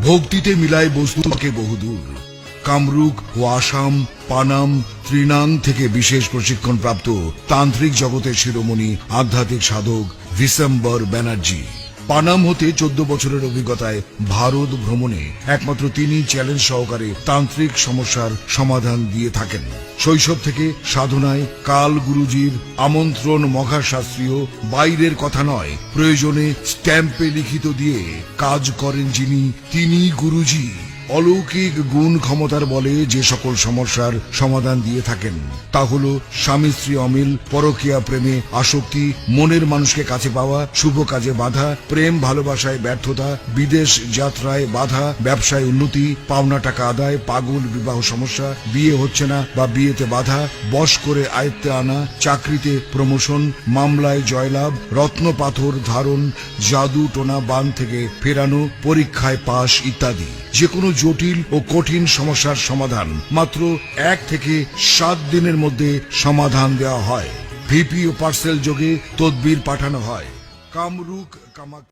ভক্তিতে মিলায় বস্তুকে বহুদূর। কামরূপ ও আসাম, পানাম, ত্রিনাং থেকে বিশেষ প্রশিক্ষণ প্রাপ্ত তান্ত্রিক জগতের শিরোমণি আধ্যাত্মিক সাধক ভিসেম্বর ব্যানার্জি। পানাম হতে 14 বছরের অভিজ্ঞতায় ভারত ভ্রমণে একমাত্র তিনি চ্যালেঞ্জ সহকারে তান্ত্রিক সমস্যার সমাধান দিয়ে থাকেন। শৈশব থেকে সাধনায় কাল গুরুজির আমন্ত্রণ মহাশাস্ত্রীয়, বাইরের কথা নয়, প্রয়োজনে স্ট্যাম্পে লিখিত দিয়ে কাজ করেন যিনি, তিনি গুরুজি। অলৌকিক গুণ ক্ষমতার বলে যে সকল সমস্যার সমাধান দিয়ে থাকেন তা হল স্বামী স্ত্রী অমিল, পরকীয়া প্রেমে আসক্তি, মনের মানুষকে কাছে পাওয়া, শুভ কাজে বাধা, প্রেম ভালোবাসায় ব্যর্থতা, বিদেশ যাত্রায় বাধা, ব্যবসায় উন্নতি, পাওনা টাকা আদায়, পাগল বিবাহ সমস্যা, বিয়ে হচ্ছে না বা বিয়েতে বাধা, বশ করে আয়ত্তে আনা, চাকরিতে প্রমোশন, মামলায় জয়লাভ, রত্ন পাথর ধারণ, জাদু টোনা বান থেকে ফেরানো, পরীক্ষায় পাশ ইত্যাদি। যে কোনো জটিল ও কঠিন সমস্যার সমাধান মাত্র 1 থেকে 7 দিনের মধ্যে সমাধান দেওয়া হয়। ভিপি ও পার্সেল যোগে তদবির পাঠানো হয়। কামরূপ কামাক